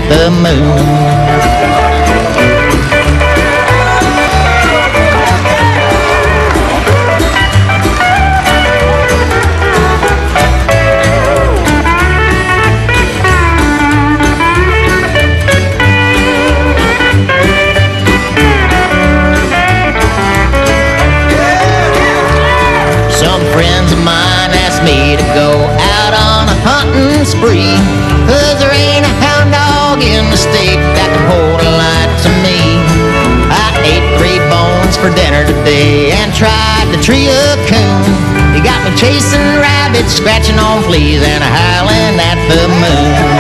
at the moon. Friends of mine asked me to go out on a hunting spree, 'cause there ain't a hound dog in the state that can hold a light to me. I ate 3 bones for dinner today and tried to tree a coon. He got me chasing rabbits, scratching on fleas, and howling at the moon.